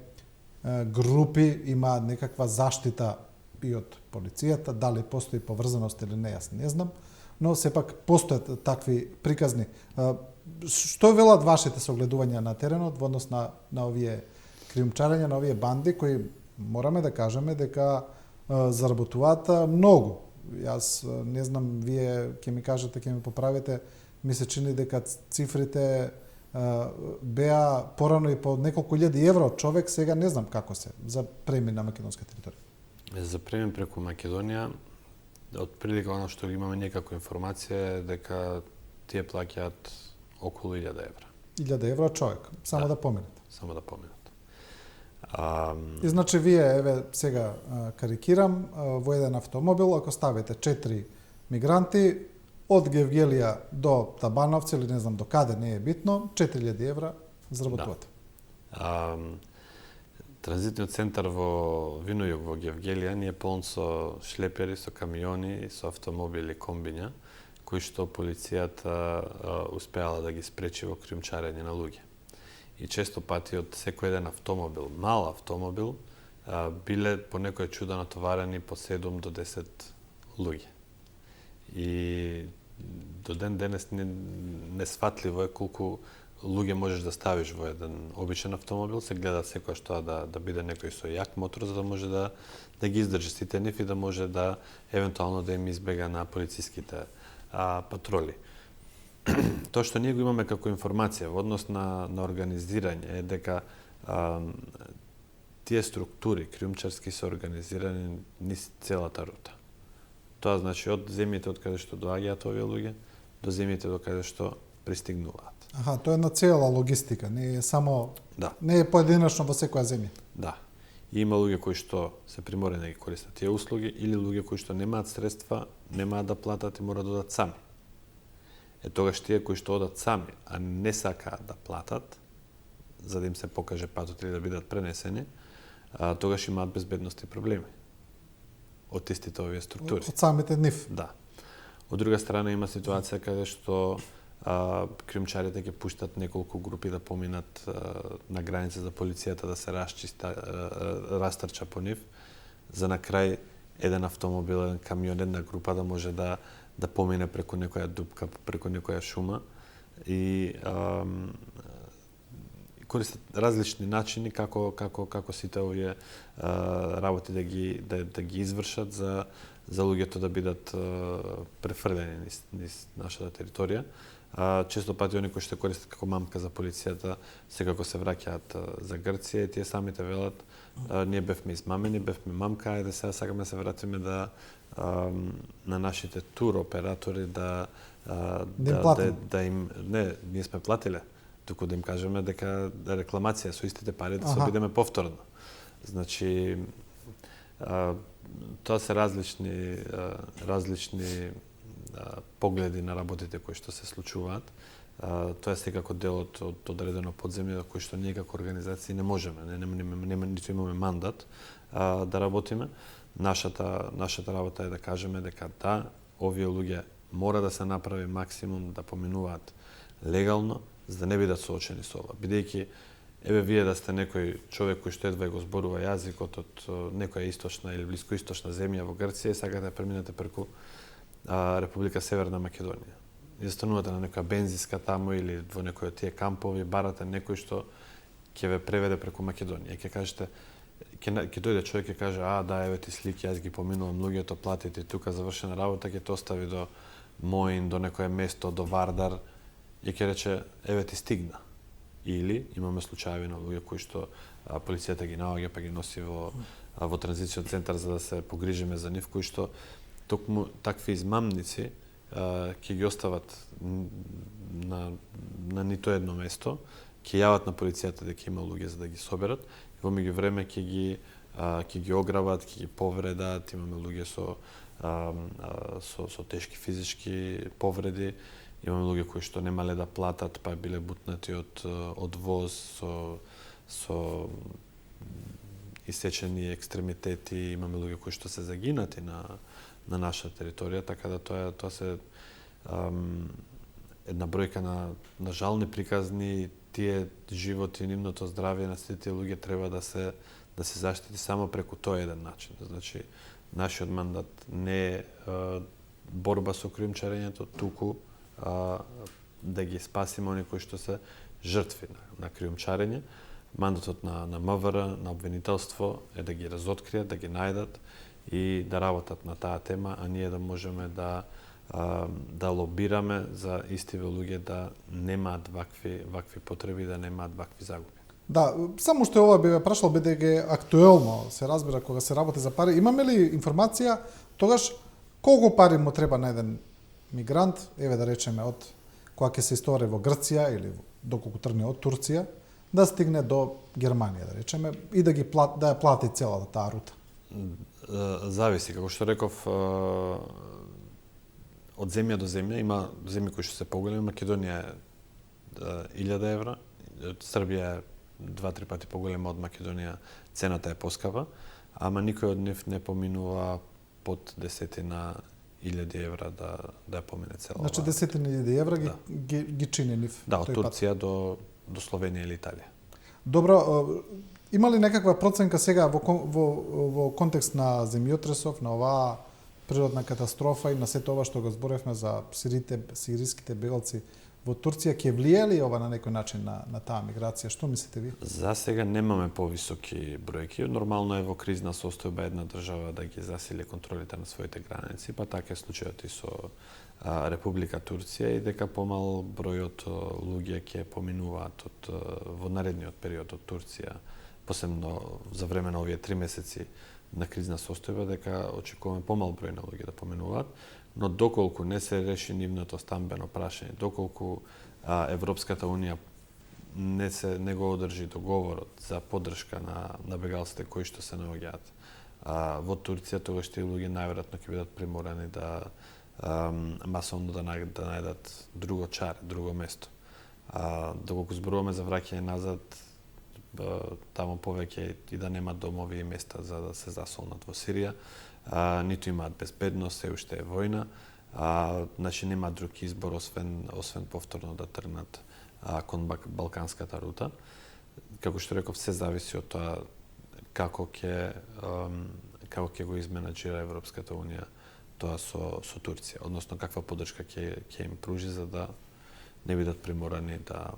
групи имаат некаква заштита и од полицијата, дали постои поврзаност или не, јас не знам, но сепак постојат такви приказни. Што велат вашите согледувања на теренот во однос на овие криумчарења, на овие банди кои мораме да кажеме дека заработуваат многу? Јас не знам, вие ќе ми кажете, ќе ми поправите, ми се чини дека цифрите беа порано и по неколку илјади евро човек, сега не знам како се за премин на македонска територија. За премин преку Македонија, од прилика оно што имаме некаква информација е дека тие плаќаат околу 1000 евра. 1000 евро човек, само да поминат. Само да поминат. И значи вие, еве сега карикирам, во еден автомобил, ако ставите 4 мигранти, од Гевгелија до Табановци или не знам до каде, не е битно, 4000 евра заработувате. Да. Транзитниот центар во Винојук во Гевгелија ни е полн со шлепери, со камиони, со автомобили, комбиња, кои што полицијата успеала да ги спречи во криумчарење на луѓе. И често пати од секој еден автомобил, мал автомобил, биле по некој чудо натоварени по 7 до 10 луѓе. И до ден денес несфатливо е колку луѓе можеш да ставиш во еден обичен автомобил, се гледа секојаш тоа да биде некој со јак мотор, за да може да ги издржи сите нив и да може да евентуално да им избега на полициските патроли. Тоа што ние го имаме како информација во однос на организирање е дека тие структури криумчарски се организирани низ целата рута. Тоа значи од земјите од каде што доаѓаат овие луѓе до земјите до каде што пристигнуваат. Аха, тоа е една цела логистика, не е само Да. не е поединечно во секоја земја. Да. И има луѓе кои што се приморени да ги користат тие услуги или луѓе кои што немаат средства, немаат да платат и мора да одат сами. Тогаш тие кои што одат сами, а не сакаат да платат, за да им се покаже патот или да бидат пренесени, тогаш имаат безбедности проблеми од истите овие структури. Од самите нив. Да. Од друга страна има ситуација каде што криумчарите ќе пуштат неколку групи да поминат на граница за полицијата да се растрча по нив, за на крај еден автомобил, еден камион, една група да може да помине преку некоја дупка, преку некоја шума и користат различни начини како сите овие работи да ги извршат за луѓето да бидат префрлени низ нашата територија. Често пати они кои што користат како мамка за полицијата секако се враќаат за Грција и тие самите велат ние бевме измамени, бевме мамка, ајде сега сакаме да се вратиме на нашите тур оператори да им не, ние сме платиле, туку да им кажеме дека рекламација со истите пари да се обидеме повторно. Значи тоа се различни погледи на работите кои што се случуваат. Тоа е секако дел од одредено подземје кој што ние како организации не можеме, ниту имаме мандат да работиме. Нашата работа е да кажеме дека да, овие луѓе мора да се направи максимум да поминуваат легално, за да не бидат соочени со ова. Бидејќи еве вие да сте некој човек кој што едва го зборува јазикот од некоја источна или блискоисточна земја во Грција и сакате да преминете преку Република Северна Македонија. И застанувате на некоја бензиска таму или во некој од тие кампови, барате некој што ќе ве преведе преку Македонија. Ќе кажете, ќе дојде човек и каже, да, еве ти слики, јас ги поминувам луѓето, платите тука завршена работа, ќе те остави до Моин, до некое место, до Вардар, и ќе рече, еве ти стигна. Или имаме случаи на луѓе кои што полицијата ги наоѓа па ги носи во транзицион центар за да се погрижиме за нив, кои што токму такви измамници ќе ги остават на нито едно место, ќе јават на полицијата дека има луѓе за да ги соберат, и во меѓувреме ќе ги ограбат, ќе ги повредат, имаме луѓе со тешки физички повреди, имаме луѓе кои што немале да платат, па биле бутнати од воз со исечени екстремитети, имаме луѓе кои што се загинати на наша територија, така да тоа се една бројка на жални приказни, тие животи и нивното здравје на сите тие луѓе треба да се заштити само преку тој еден начин. Значи, нашиот мандат не е борба со криумчарењето, туку да ги спасиме оние кои што се жртви на криумчарење. Мандатот на МВР, на обвинителство е да ги разоткријат, да ги најдат и да работат на таа тема, а ние да можеме да лобираме за истиве луѓе да немаат вакви потреби, да немаат вакви загуби. Да, само што ова би прашал бидејќи актуелно се разбира кога се работи за пари. Имаме ли информација тогаш колку пари му треба на еден мигрант, еве да речеме од кога ќе се истори во Грција или доколку тргне од Турција, да стигне до Германија, да речеме, и да ја плати целата таа рута? Зависи, како што реков, од земја до земја, има земји кои што се поголеми, Македонија е 1000 евра, Србија е 2-3 пати поголема од Македонија, цената е поскапа, ама никој од нив не поминува под 10.000 евра да ја помине цела. Значи 10.000 евра ги чини нив. Да, од Турција до Словенија или Италија. Добро, има ли некаква проценка сега во контекст на земјотресов, на оваа природна катастрофа и на сето ова што го зборевме за сириските бегалци во Турција, ќе влие ли ова на некој начин на таа миграција? Што мислите ви? За сега немаме повисоки бројки. Нормално е во кризна состојба една држава да ги засили контролите на своите граници, па така е случајот и со Република Турција и дека помал број од луѓе ќе поминуваат во наредниот период од Турција посебно за време на овие 3 месеци на кризна состојба, дека очекуваме помал број на луѓе да поменуваат, но доколку не се реши нивното стамбено прашање, доколку Европската унија не го одржи договорот за поддршка на бегалците кои што се наоѓаат во Турција, тогаш тие луѓе најверојатно ќе бидат приморани да масовно да најдат друго чар, друго место. Доколку зборуваме за враќање назад, таму повеќе и да немат домови и места за да се засолнат во Сирија, ниту имаат безбедност, се уште е војна, значи нема друг избор освен повторно да тргнат кон балканската рута. Како што реков, се зависи од тоа како ќе го изменаџира Европската унија тоа со Турција, односно каква поддршка ќе им пружи за да не бидат приморани да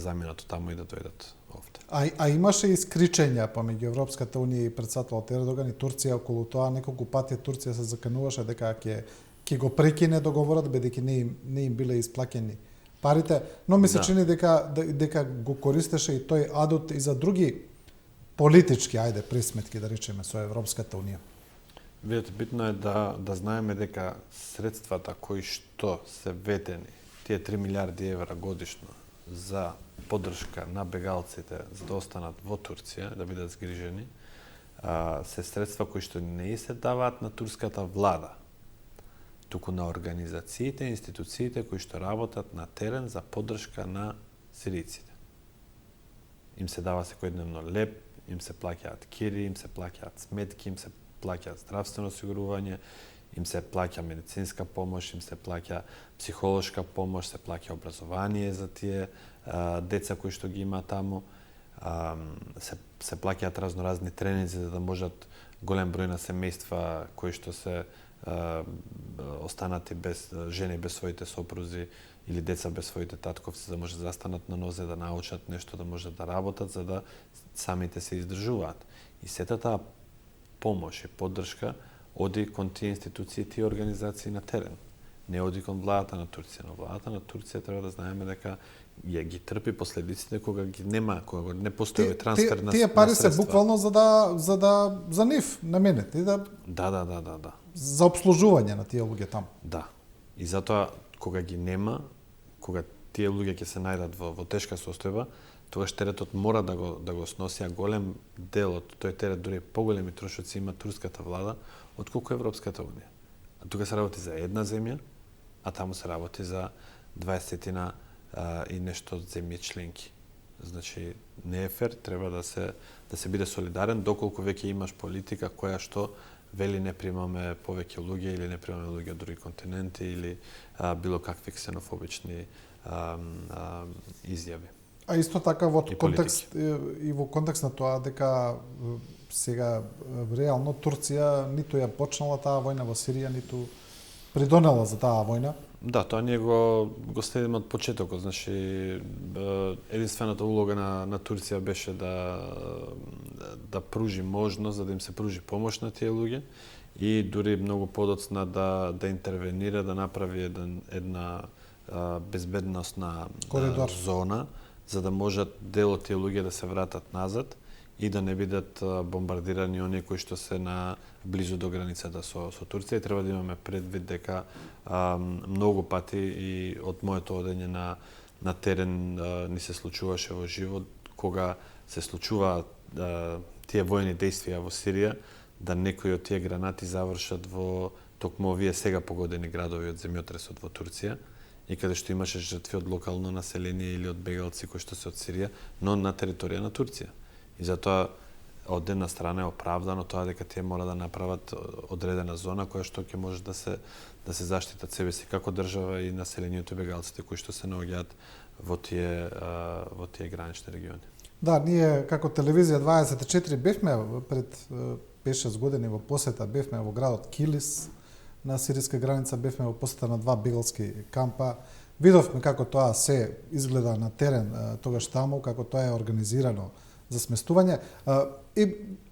заминат од таму и да дојдат овде. А имаше искричења помеѓу Европската унија и претседателот Ердоган и Турција околу тоа. Неколку пати Турција се закануваше дека ќе го прекине договорот бидејќи не им биле исплаќени парите, но ми се чини дека го користеше и тој адут и за други политички присметки, да речеме, со Европската унија. Видете, битно е да знаеме дека средствата кои што се ветени, тие 3 милиарди евра годишно за поддршка на бегалците за да останат во Турција, да бидат згрижени, се средства кои што не се даваат на турската влада, туку на организациите и институциите кои што работат на терен за поддршка на сириците. Им се дава секојдневно леп, им се плаќаат кири, им се плаќаат сметки, им се плаќа здравствено осигурување, им се плаќа медицинска помош, им се плаќа психолошка помош, се плаќа образование за тие деца кои што ги има таму, се плаќаат разноразни тренинзи за да можат голем број на семејства кои што се останати без жени, без своите сопрузи или деца без своите татковци, за да може да застанат на нозе, да научат нешто, да можат да работат, за да самите се издржуваат. И сета таа помош и поддршка оди кон тие институции, тие организации на терен. Не оди кон владата на Турција. Но владата на Турција треба да знаеме дека ги трпи последиците кога ги нема, кога не постои трансфер на тие пари средства. се буквално за нив наменети, Да. За обслужување на тие луѓе таму. Да. И затоа кога ги нема, кога тие луѓе ќе се најдат во тешка состојба, тогаш теретот мора да го сноси, а голем дел од тој терет, дури поголеми трошоци има турската влада отколку Европската унија. А тука се работи за една земја, а таму се работи за 20 и нешто земји членки. Значи не е фер, треба да се биде солидарен доколку веќе имаш политика која што вели не примаме повеќе луѓе или не примаме луѓе од други континенти или било какви ксенофобични изјави. А исто така во контекст на тоа дека сега реално Турција ниту ја почнала таа војна во Сирија, ниту придонела за таа војна. Да, тоа ние го следиме од почетокот. Значи, единствената улога на Турција беше да пружи можност, за да им се пружи помош на тие луѓе и дури многу подоцна да интервенира, да направи една безбедносна зона, за да можат дел од тие луѓе да се вратат назад и да не бидат бомбардирани оние кои што се близу до границата со Турција. И треба да имаме предвид дека многу пати и од моето одење на терен ни се случуваше во живот кога се случуваат тие војни действија во Сирија, да некои од тие гранати завршат во токму овие сега погодени градови од земјотресот во Турција, и каде што имаше жртви од локално население или од бегалци кои што се од Сирија, но на територија на Турција. И затоа од една страна е оправдано тоа дека тие мора да направат одредена зона која што ќе може да се заштитат себе си како држава и населението и бегалците кои што се наоѓаат во тие гранични региони. Да, ние како телевизија 24 бевме пред 5-6 години во посета, бевме во градот Килис на сириска граница, бевме во посета на 2 бегалски кампа. Видовме како тоа се изгледа на терен тогаш таму, како тоа е организирано за сместување. И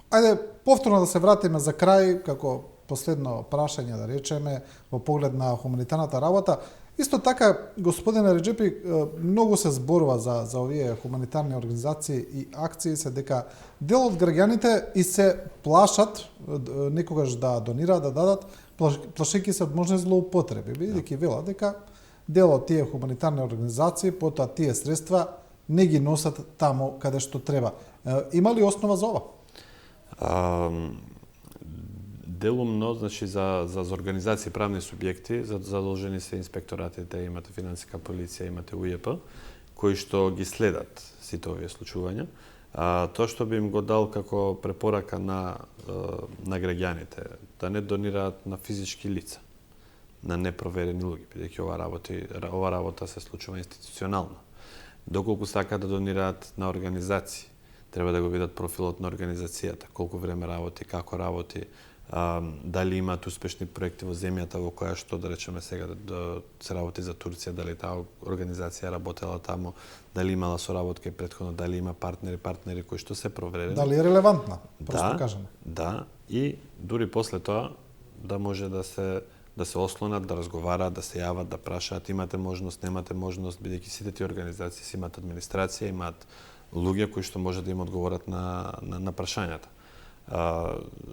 ајде повторно да се вратиме за крај, како последно прашање да речеме, во поглед на хуманитарната работа. Исто така, господине Реджепи, многу се зборува за овие хуманитарни организации и акции, се дека дел од граѓаните и се плашат некогаш да донираат, да дадат, плашејќи се од можни злоупотреби, бидејќи велат дека дел од тие хуманитарни организации, потоа тие средства не ги носат таму каде што треба. Има ли основа за ова? Делумно, значи за организации и правни субјекти, задолжени се инспекторатите, имате финансиска полиција, имате УЈП, кои што ги следат сите овие случувања. Тоа што би им го дал како препорака на граѓаните, да не донираат на физички лица, на непроверени луѓе, бидејќи ова работа се случува институционално. Доколку сакаат да донираат на организации, треба да го видат профилот на организацијата, колку време работи, како работи, дали имаат успешни проекти во земјата во која што, да речеме сега, да се работи за Турција, дали таа организација работела таму, дали имала соработка и претходно, дали има партнери кои што се проверени. Дали е релевантна, просто кажеме. Да, и дури после тоа да може да се ослонат, да разговараат, да се јават, да прашаат, имате можност, немате можност, бидејќи сите тие организации си имаат администрација, имаат луѓе кои што може да им одговорат на прашањата.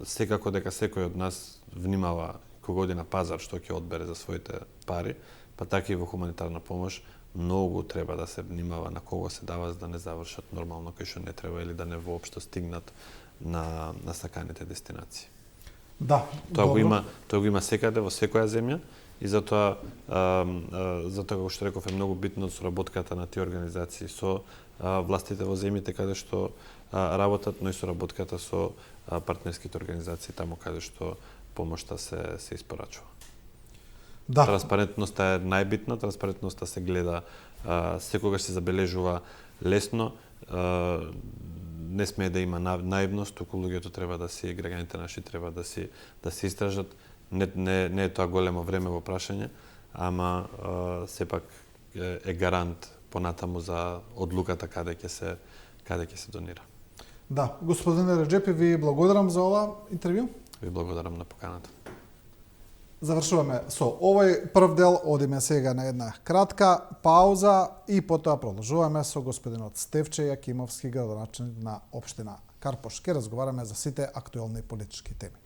Секако дека секој од нас внимава кога оди на пазар што ќе одбере за своите пари, па така и во хуманитарна помош, многу треба да се внимава на кого се дава за да не завршат нормално кај што не треба или да не воопшто стигнат на саканите дестинации. Да, тоа го има секаде во секоја земја и затоа како што реков е многу битно соработката на тие организации со властите во земјите каде што работат, но и соработката со партнерските организации таму каде што помошта се испорачува. Да. Транспарентноста е најбитна, транспарентноста се гледа, секогаш се забележува лесно, не смее да има наивност, туку луѓето треба граѓаните наши треба да се истражат. Не е тоа големо време во прашање, ама сепак е гарант понатаму за одлуката каде ќе се донира. Да, господине Реджепи, ви благодарам за ова интервју. Ви благодарам на поканата. Завршуваме со овој прв дел, одиме сега на една кратка пауза и потоа продолжуваме со господинот Стефче Јакимовски, градоначелник на општина Карпош. Ке разговараме за сите актуелни политички теми.